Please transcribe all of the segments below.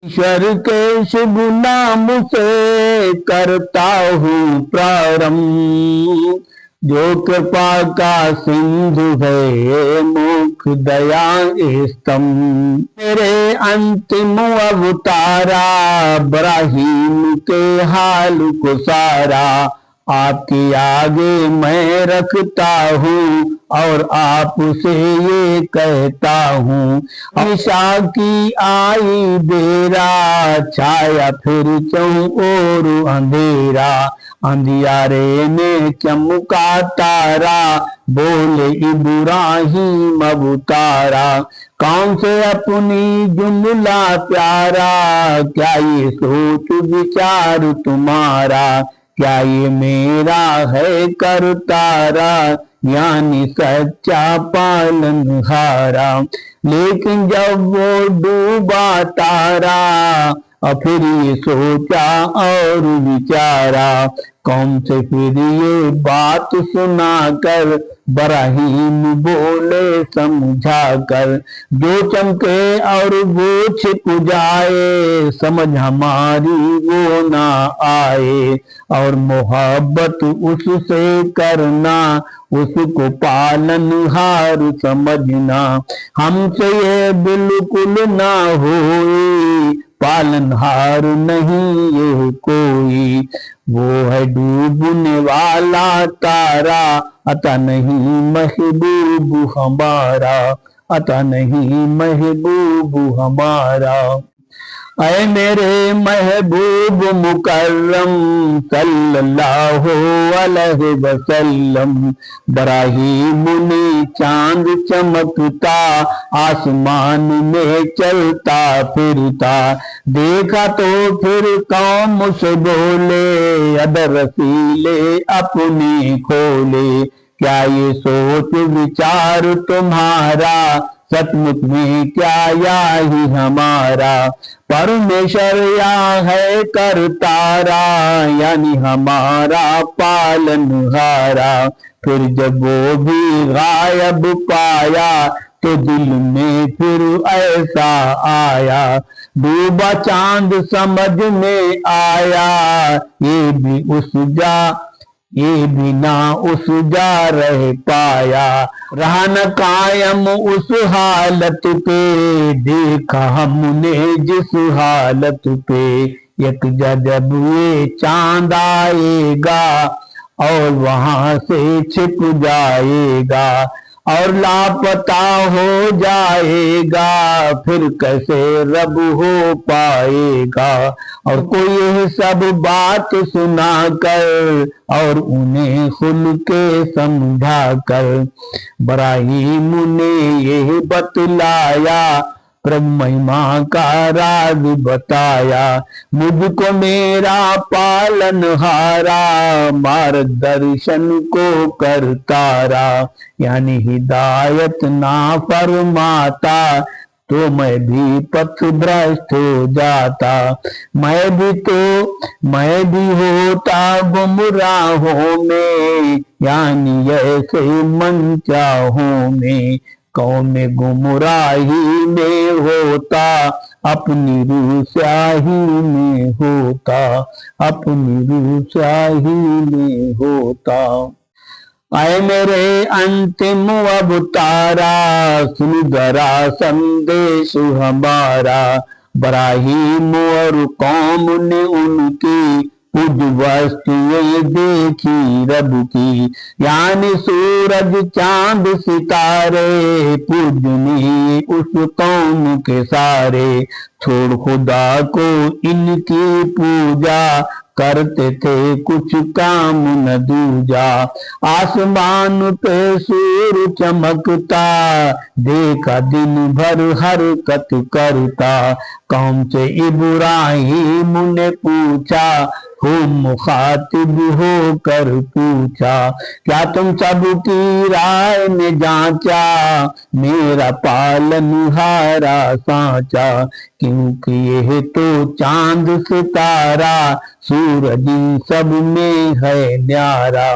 ईश्वर के शुभ नाम से करता हूँ प्रारंभ, जो कृपा का सिंधु है मुख दया स्तंभ। मेरे अंतिम अवतारा इब्राहिम के हाल को सारा, आपके आगे मैं रखता हूँ और आपसे ये कहता हूँ। निशा की आई बेरा, छाया फिर चौर अंधेरा, अंधियारे में चमका तारा, बोले इब्राहिम अवतारा। कौन से अपनी जुमला प्यारा, क्या ये सोच विचार तुम्हारा, क्या ये मेरा है करतारा, यानी सच्चा पालनहारा। लेकिन जब वो डूबा तारा, और फिर ये सोचा और विचारा, कौन से फिर ये बात सुना कर, इब्राहिम बोले समझा कर। जो चमके और वो छिप जाए, समझ हमारी वो ना आए, और मोहब्बत उससे करना, उसको पालनहार समझना। हमसे ये बिल्कुल ना होए, पालनहार नहीं ये कोई। वो है डूबने वाला तारा, अता नहीं महबूब हमारा, अता नहीं महबूब हमारा। ऐ मेरे महबूब मुकर्रम सल्लल्लाहु अलैहि वसल्लम। इब्राहिम ने चांद चमकता आसमान में चलता फिरता, देखा तो फिर कौम से बोले, अदर रसीले अपने खोले। क्या ये सोच विचार तुम्हारा, सचमुच में क्या या ही हमारा। परमेश्वर या है करतारा, यानी हमारा पालनहारा। फिर जब वो भी गायब पाया, तो दिल में फिर ऐसा आया, डूबा चांद समझ में आया, ये भी ना उस जा रह पाया। रहा न कायम उस हालत पे, देखा हमने जिस हालत पे। एक जब ये चांद आएगा, और वहां से छिप जाएगा, और लापता हो जाएगा, फिर कैसे रब हो पाएगा। और कोई यह सब बात सुना कर, और उन्हें खुल के समझा कर, इब्राहिम ने यह बतलाया, प्रभु महिमा का राज बताया। मुझको मेरा पालनहारा, मार्गदर्शन को करतारा, यानी हिदायत ना फरमाता, तो मैं भी पथ भ्रष्ट हो जाता। मैं भी होता गुमराहों में, यानी ऐसे मन चाहों में। कौन गुमराही में होता, अपनी रूह स्याही में होता, अपनी रूह स्याही में होता। आए मेरे अंतिम अवतारा, सुन जरा संदेश हमारा। इब्राहिम और कौम ने उनकी कुछ वस्तुएं देखी रब की, यानी सूरज चांद सितारे, पूजनी उस कौम के सारे। छोड़ खुदा को इनकी पूजा, करते थे कुछ काम न दूजा। आसमान पे सूर्य चमकता, देखा दिन भर हरकत करता। कौम से इब्राहिम ने पूछा, हो मुखातिब होकर पूछा, क्या तुम सबकी राय में जांचा, मेरा पालनहारा सांचा। क्योंकि यह तो चांद सितारा, सूरज सब में है न्यारा।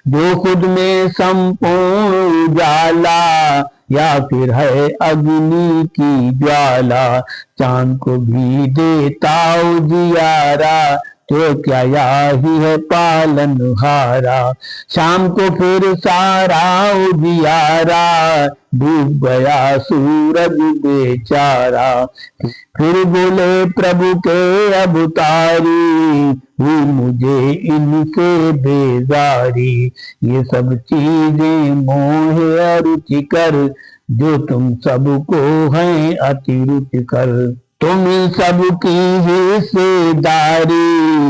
जो खुद में संपूर्ण उजाला, या फिर है अग्नि की ज्वाला। चांद को भी देता उजियारा, तो क्या ही है पालनहारा। शाम को फिर सारा उजियारा, डूब गया सूरज बेचारा। फिर बोले प्रभु के अवतारी, हुई मुझे इनसे बेजारी। ये सब चीजें मोह रुचिकर, जो तुम सबको हैं अति रुचिकर। तुम सबकी हिस्सेदारी,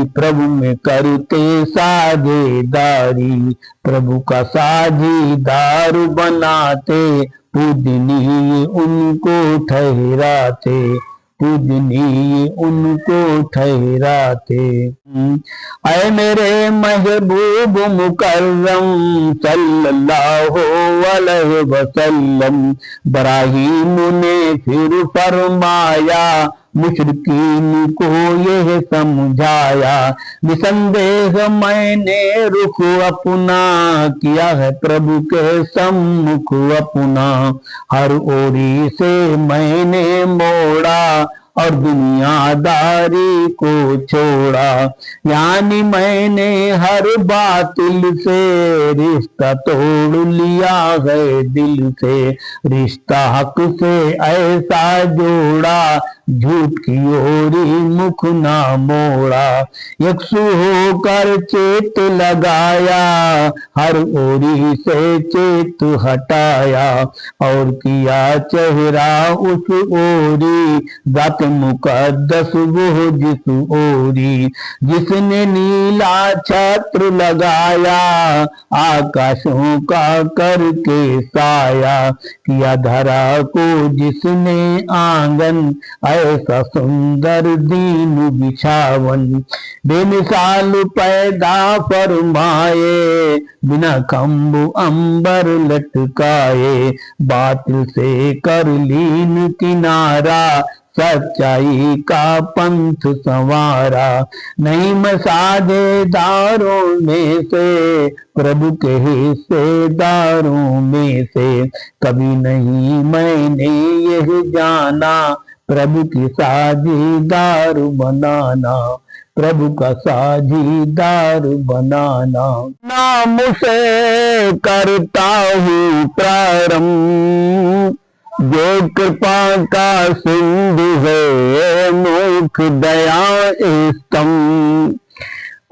प्रभु में करते साझेदारी। प्रभु का साझीदार बनाते, पूजनीय उनको ठहराते, पूजनीय उनको ठहराते। ऐ मेरे महबूब मुकर्रम सल्लल्लाहु अलैहि वसल्लम। इब्राहीम ने फिर फरमाया, मुशरिकीन को यह समझाया। निसंदेह मैंने रुख अपना, किया है प्रभु के सम्मुख अपना। हर ओरी से मैंने मोड़ा, और दुनियादारी को छोड़ा। यानी मैंने हर बातिल से, रिश्ता तोड़ लिया है दिल से। रिश्ता हक से ऐसा जोड़ा, झूठ की ओरी मुख ना मोड़ा। यकसु होकर चेत लगाया, हर ओरी से चेत हटाया। और किया चेहरा उस ओरी, जात मुकद्दस वो जिस ओरी। जिसने नीला छत्र लगाया, आकाशों का करके साया। किया धरा को जिसने आंगन, ऐसा सुंदर दीन बिछावन। बेमिसाल पैदा फरमाए, बिना खम्बु अंबर लटकाए। बातिल से कर लीन किनारा, सच्चाई का पंथ संवारा। नहीं मैं साझेदारों में से, प्रभु के हिस्सेदारों में से। कभी नहीं मैंने यह जाना, प्रभु की साझीदार बनाना। प्रभु का साझीदार बनाना। नाम से करता हूँ प्रारंभ, जो कृपा का सिंधु है मुख दया स्तंभ।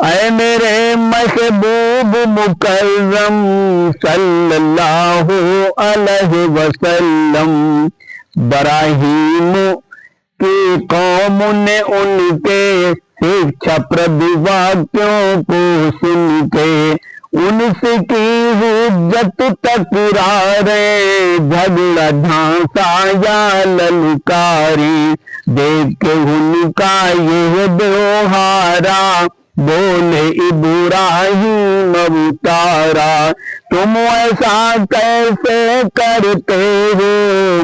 ऐ मेरे महबूब मुकर्रम सल्लल्लाहु अलैहि वसल्लम। इब्राहीम की कौम ने उनके शिक्षा प्रद वाक्यों को सुन के, उनसे की हुज्जत तकरारे, झगड़ा झांसा या ललकारी। देख के उनका यह व्यवहारा, बोले इब्राहीम अवतारा। तुम ऐसा कैसे करते हो,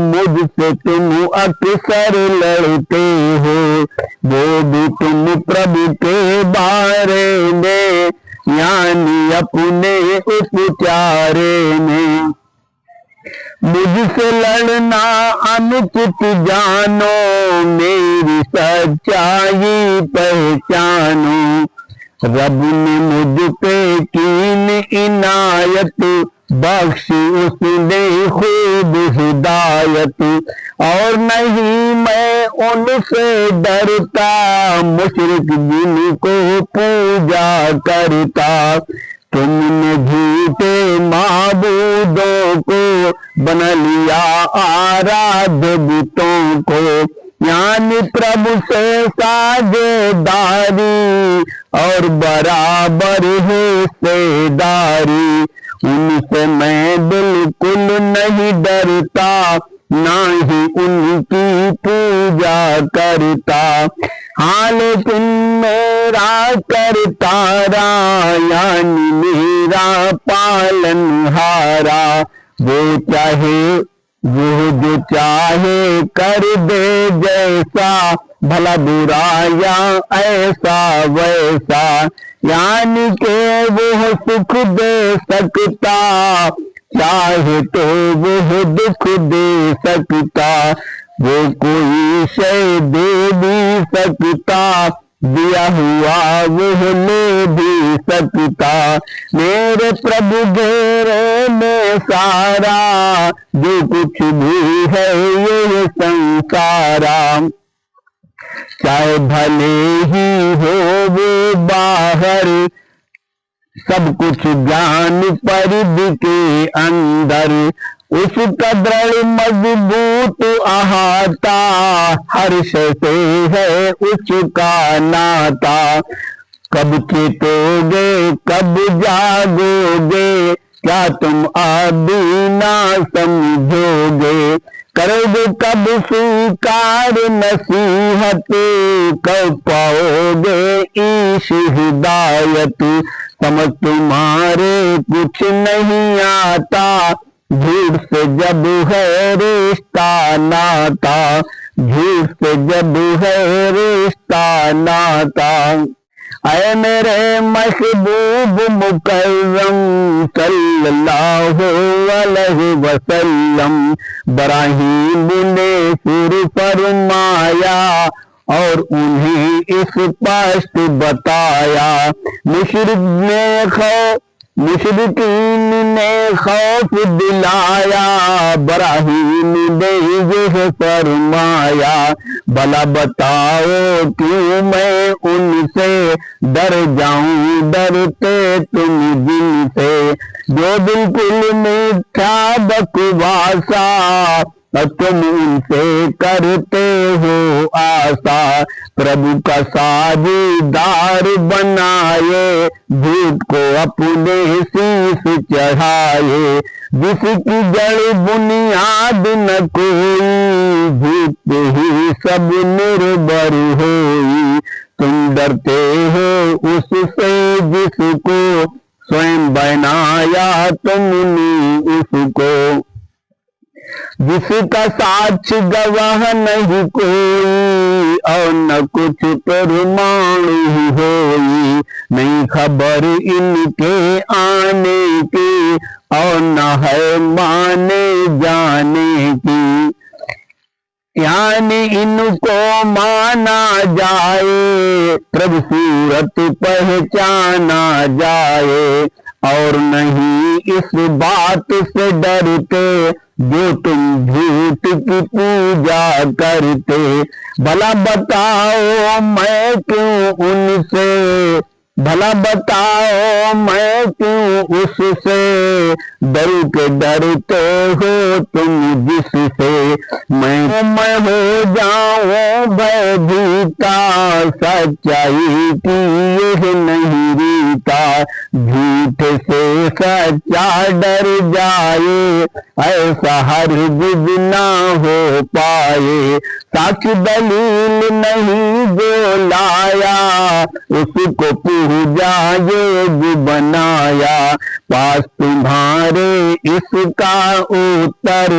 मुझसे तुम अक्सर लड़ते हो। वो भी तुम प्रभु के बारे में, यानी अपने उपचारे में। मुझसे लड़ना अनुचित जानो, मेरी सच्चाई पहचानो। रब ने मुझ पे कीन इनायत, बख्शी उसने खूब हिदायत। और नहीं मैं उनसे डरता, मुशरिक जिनको पूजा करता। तुमने झूठे माबूदों को बना लिया आराध्य बुतों को। यानी प्रभु से साझेदारी, और बराबर हिस्सेदारी। उनसे मैं बिल्कुल नहीं डरता, ना ही उनकी पूजा करता। हाँ लेकिन मेरा करतारा, यानी मेरा पालनहारा। वो जो चाहे कर दे जैसा, भला बुरा या ऐसा वैसा। यानी के वो सुख दे सकता, चाहे तो वो दुख दे सकता, वो कोई शय दे भी सकता, दिया हुआ वो ले भी सकता। मेरे प्रभु घेरे में सारा, जो कुछ भी है ये संसारा, चाहे भले ही हो वो बाहर, सब कुछ ज्ञान परिधि के अंदर, उसका दृढ़ मजबूत अहाता, हर्ष से है उसका नाता। कब चेतोगे कब जागोगे, क्या तुम अभी ना समझोगे, करोगे कब स्वीकार नसीहत, कब पाओगे ईश हिदायत। समझ तुम्हारे कुछ नहीं आता, झूठ से जब है रिश्ता नाता, झूठ से जब है रिश्ता नाता। ऐ मेरे महबूब मुकर्रम सल्लल्लाहु अलैहि वसल्लम, इब्राहीम ने फिर फरमाया और उन्हें स्पष्ट बताया। मुशरिकीन ने खौफ दिलाया, इब्राहीम ने ये फरमाया, भला बताओ क्यों मैं उनसे डर जाऊं, डरते तुम जिनसे, जो बिल्कुल मीठा बकवासा, तुम उनसे करते हो आशा। प्रभु का साझीदार बनाए, झूठ को अपने शीश चढ़ाए, जिसकी जड़ बुनियाद न कोई, झूठ ही सब निर्भर होई। तुम डरते हो उससे जिसको स्वयं बनाया तुमने उसको, जिसका साक्ष गवाह नहीं कोई, और न कुछ परमाणु होई। नहीं खबर इनके आने की, और न है माने जाने की, यानी इनको माना जाए, प्रभु सूरत पहचाना जाए, और नहीं इस बात से डरते, जो तुम झूठ की पूजा करते। भला बताओ मैं क्यों उनसे, भला बताओ मैं क्यों उससे, डर के डरते हो तुम जिससे। मैं हो जाऊं भयभीता, सच्चाई की यह नहीं रीता, झूठ से सच्चा डर जाए, ऐसा हरगिज़ ना हो पाए। साक्ष्य दलील नहीं जो लाया, उसको पूजा योग बनाया। पास तुम्हारे इसका उत्तर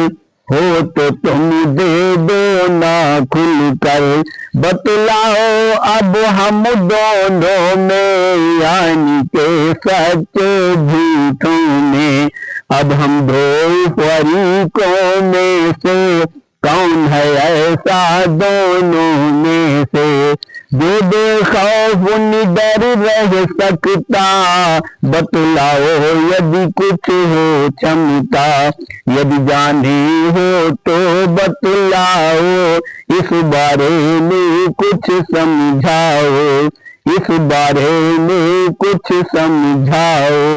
हो तो तुम दे दो ना खुलकर। बतलाओ अब हम दोनों में, यानी के सच्चे झूठों में, अब हम दो फरीकों में से कौन है ऐसा दोनों में से, जो बेखौफ निडर रह सकता। बतलाओ यदि कुछ हो क्षमता, यदि जाने हो तो बतलाओ, इस बारे में कुछ समझाओ, इस बारे में कुछ समझाओ।